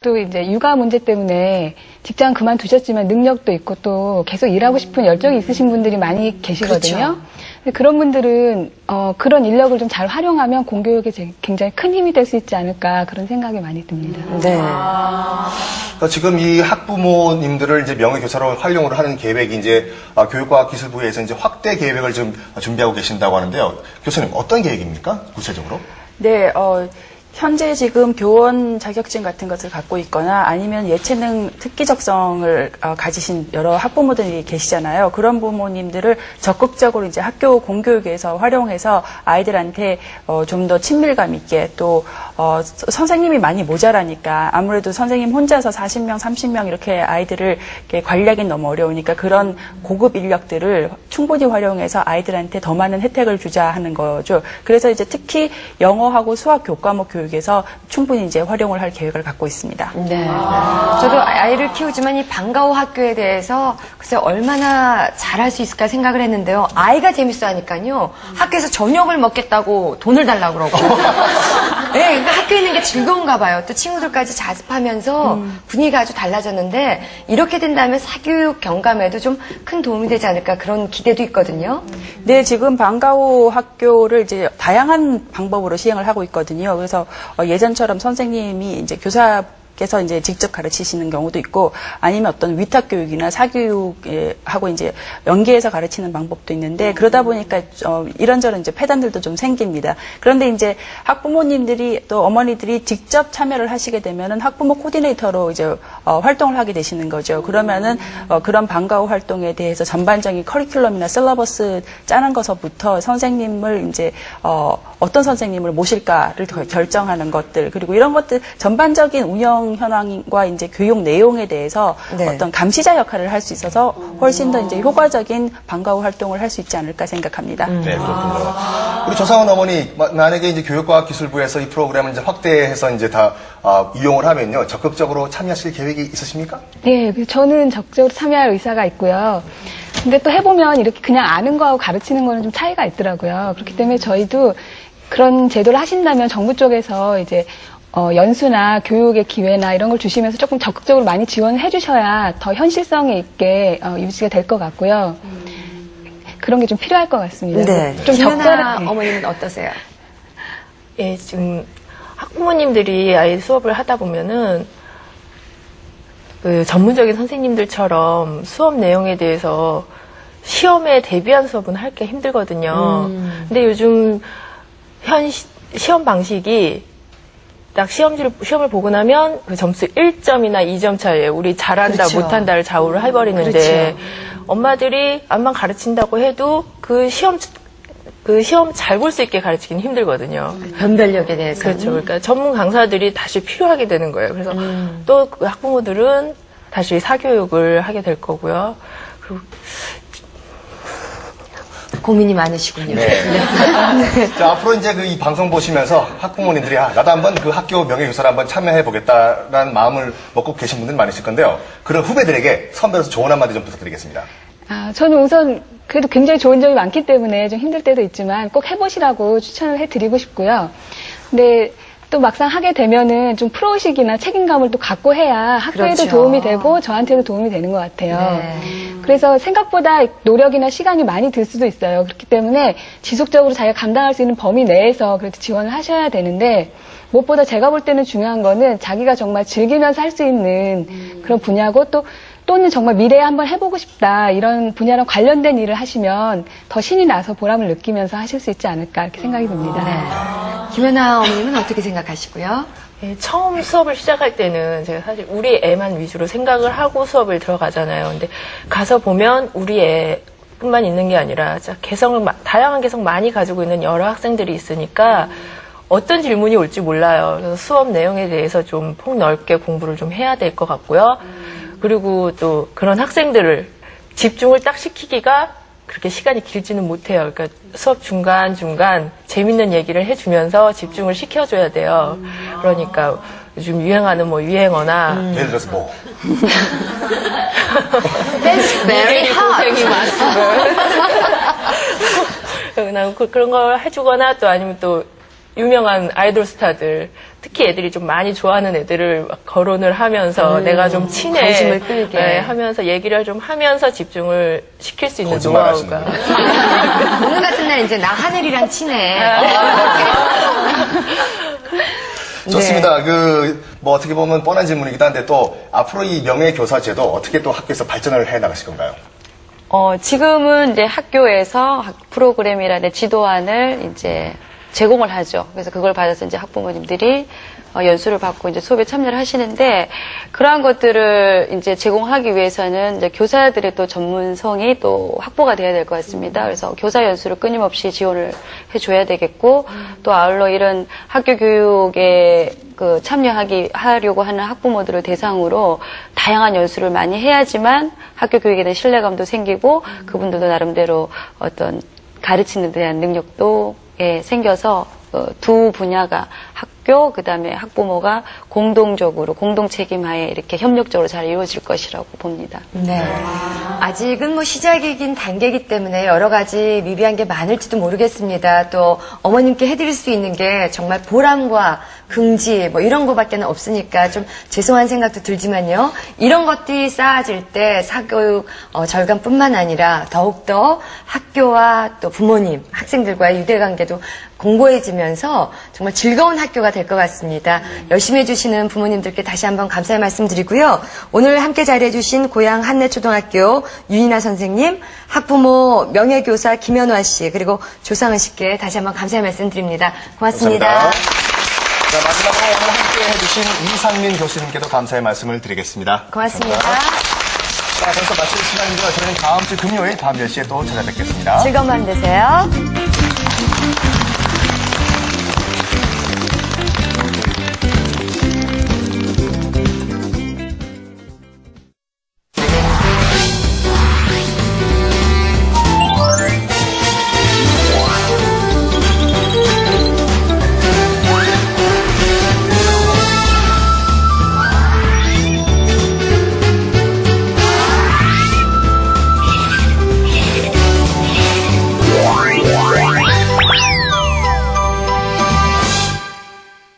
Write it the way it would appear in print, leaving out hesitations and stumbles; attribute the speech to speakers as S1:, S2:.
S1: 또 이제 육아 문제 때문에 직장 그만두셨지만 능력도 있고 또 계속 일하고 싶은 열정이 있으신 분들이 많이 계시거든요. 그렇죠. 근데 그런 분들은 그런 인력을 좀 잘 활용하면 공교육에 굉장히 큰 힘이 될 수 있지 않을까 그런 생각이 많이 듭니다.
S2: 네.
S3: 그러니까 지금 이 학부모님들을 이제 명예교사로 활용을 하는 계획이 이제 교육과기술부에서 이제 확대 계획을 좀 준비하고 계신다고 하는데요. 교수님 어떤 계획입니까? 구체적으로?
S4: 네, 현재 지금 교원 자격증 같은 것을 갖고 있거나 아니면 예체능 특기 적성을 가지신 여러 학부모들이 계시잖아요. 그런 부모님들을 적극적으로 이제 학교 공교육에서 활용해서 아이들한테 좀 더 친밀감 있게 또 선생님이 많이 모자라니까 아무래도 선생님 혼자서 40명, 30명 이렇게 아이들을 이렇게 관리하기는 너무 어려우니까 그런 고급 인력들을 충분히 활용해서 아이들한테 더 많은 혜택을 주자 하는 거죠. 그래서 이제 특히 영어하고 수학 교과목 교육에서 충분히 이제 활용을 할 계획을 갖고 있습니다.
S2: 네. 저도 아이를 키우지만 이 방과후 학교에 대해서 글쎄 얼마나 잘할 수 있을까 생각을 했는데요. 아이가 재밌어 하니까요. 학교에서 저녁을 먹겠다고 돈을 달라고 그러고. 네, 그러니까 학교에 있는 게 즐거운가 봐요. 또 친구들까지 자습하면서 분위기가 아주 달라졌는데 이렇게 된다면 사교육 경감에도 좀 큰 도움이 되지 않을까 그런 기대도 있거든요.
S4: 네, 지금 방과후 학교를 이제 다양한 방법으로 시행을 하고 있거든요. 그래서 예전처럼 선생님이 이제 교사께서 이제 직접 가르치시는 경우도 있고 아니면 어떤 위탁 교육이나 사교육하고 이제 연계해서 가르치는 방법도 있는데 그러다 보니까 이런저런 이제 폐단들도 좀 생깁니다. 그런데 이제 학부모님들이 또 어머니들이 직접 참여를 하시게 되면은 학부모 코디네이터로 이제 활동을 하게 되시는 거죠. 그러면은 그런 방과후 활동에 대해서 전반적인 커리큘럼이나 셀러버스 짜는 것서부터 선생님을 이제 어떤 선생님을 모실까를 결정하는 것들 그리고 이런 것들 전반적인 운영 현황과 이제 교육 내용에 대해서 네. 어떤 감시자 역할을 할 수 있어서 훨씬 더 이제 효과적인 방과후 활동을 할 수 있지 않을까 생각합니다.
S3: 네, 그렇군요. 우리 조상원 어머니 만약에 이제 교육과기술부에서 이 프로그램을 이제 확대해서 이제 다 이용을 하면요 적극적으로 참여하실 계획이 있으십니까?
S1: 네, 저는 적극적으로 참여할 의사가 있고요. 근데 또 해보면 이렇게 그냥 아는 거하고 가르치는 거는 좀 차이가 있더라고요. 그렇기 때문에 저희도 그런 제도를 하신다면 정부 쪽에서 이제 연수나 교육의 기회나 이런 걸 주시면서 조금 적극적으로 많이 지원을 해주셔야 더 현실성이 있게 유지가 될 것 같고요. 그런 게 좀 필요할 것 같습니다.
S2: 네.
S1: 좀
S2: 적절한 어머님은 어떠세요?
S5: 예, 지금 학부모님들이 아이 수업을 하다 보면은 그 전문적인 선생님들처럼 수업 내용에 대해서 시험에 대비한 수업은 할 게 힘들거든요. 근데 요즘 시험 방식이 딱 시험을 보고 나면 그 점수 1점이나 2점 차이에 우리 잘한다
S2: 그렇죠.
S5: 못한다를 좌우를 해버리는데
S2: 그렇죠.
S5: 엄마들이 암만 가르친다고 해도 그 시험 잘 볼 수 있게 가르치기는 힘들거든요.
S2: 변별력에 대해서.
S5: 그렇죠. 그러니까 전문 강사들이 다시 필요하게 되는 거예요. 그래서 또 그 학부모들은 다시 사교육을 하게 될 거고요. 그리고
S2: 고민이 많으시군요.
S3: 네. 자, 앞으로 이제 이 방송 보시면서 학부모님들이 나도 한번 그 학교 명예교사를 한번 참여해 보겠다라는 마음을 먹고 계신 분들 많으실 건데요. 그런 후배들에게 선배로서 조언 한마디 좀 부탁드리겠습니다.
S1: 저는 우선 그래도 굉장히 좋은 점이 많기 때문에 좀 힘들 때도 있지만 꼭 해보시라고 추천을 해드리고 싶고요. 근데 또 막상 하게 되면은 좀 프로의식이나 책임감을 또 갖고 해야 학교에도
S2: 그렇죠.
S1: 도움이 되고 저한테도 도움이 되는 것 같아요.
S2: 네.
S1: 그래서 생각보다 노력이나 시간이 많이 들 수도 있어요. 그렇기 때문에 지속적으로 자기가 감당할 수 있는 범위 내에서 그래도 지원을 하셔야 되는데 무엇보다 제가 볼 때는 중요한 거는 자기가 정말 즐기면서 할 수 있는 그런 분야고 또는 정말 미래에 한번 해보고 싶다 이런 분야랑 관련된 일을 하시면 더 신이 나서 보람을 느끼면서 하실 수 있지 않을까 이렇게 생각이 듭니다.
S2: 네. 김연아 어머님은 어떻게 생각하시고요?
S5: 예, 처음 수업을 시작할 때는 제가 사실 우리 애만 위주로 생각을 하고 수업을 들어가잖아요. 근데 가서 보면 우리 애뿐만 있는 게 아니라 다양한 개성 많이 가지고 있는 여러 학생들이 있으니까 어떤 질문이 올지 몰라요. 그래서 수업 내용에 대해서 좀 폭넓게 공부를 좀 해야 될 것 같고요. 그리고 또 그런 학생들을 집중을 딱 시키기가 그렇게 시간이 길지는 못해요. 그러니까 수업 중간중간 재밌는 얘기를 해주면서 집중을 시켜줘야 돼요. 그러니까 요즘 유행하는 유행어나
S3: 예를 들어서 뭐?
S2: That's very
S5: 고생이
S2: hot.
S5: 많습니다. 그런 걸 해주거나 또 아니면 또 유명한 아이돌 스타들 특히 애들이 좀 많이 좋아하는 애들을 막 거론을 하면서 내가 좀 친해
S2: 관심을 끌게.
S5: 네, 하면서 얘기를 좀 하면서 집중을 시킬 수 있는
S3: 거짓말
S5: 노하우가
S2: 오늘 같은 날 이제 나 하늘이랑 친해.
S3: 좋습니다. 뭐 어떻게 보면 뻔한 질문이기도 한데 또 앞으로 이 명예교사제도 어떻게 또 학교에서 발전을 해 나가실 건가요?
S6: 지금은 이제 학교에서 프로그램이라는 지도안을 이제 제공을 하죠. 그래서 그걸 받아서 이제 학부모님들이 연수를 받고 이제 수업에 참여를 하시는데 그러한 것들을 이제 제공하기 위해서는 이제 교사들의 또 전문성이 또 확보가 돼야 될 것 같습니다. 그래서 교사 연수를 끊임없이 지원을 해줘야 되겠고 또 아울러 이런 학교 교육에 하려고 하는 학부모들을 대상으로 다양한 연수를 많이 해야지만 학교 교육에 대한 신뢰감도 생기고 그분들도 나름대로 어떤 가르치는 데 대한 능력도 생겨서 두 분야가 학교 그다음에 학부모가 공동적으로 공동 책임하에 이렇게 협력적으로 잘 이루어질 것이라고 봅니다.
S2: 네. 아직은 뭐 시작이긴 단계이기 때문에 여러 가지 미비한 게 많을지도 모르겠습니다. 또 어머님께 해드릴 수 있는 게 정말 보람과 긍지 뭐 이런 거밖에는 없으니까 좀 죄송한 생각도 들지만요. 이런 것들이 쌓아질 때 사교육 절감뿐만 아니라 더욱더 학교와 또 부모님, 학생들과의 유대관계도 공고해지면서 정말 즐거운 학교가 될 것 같습니다. 열심히 해주시는 부모님들께 다시 한번 감사의 말씀 드리고요. 오늘 함께 자리해주신 고양 한내초등학교 윤이나 선생님, 학부모 명예교사 김현화 씨, 그리고 조상은 씨께 다시 한번 감사의 말씀 드립니다. 고맙습니다.
S3: 감사합니다. 자, 마지막으로 오늘 함께 해주신 이상민 교수님께도 감사의 말씀을 드리겠습니다.
S2: 고맙습니다.
S3: 자, 벌써 마칠 시간인데요. 저희는 다음 주 금요일 밤 10시에 또 찾아뵙겠습니다.
S2: 즐거운 밤 되세요.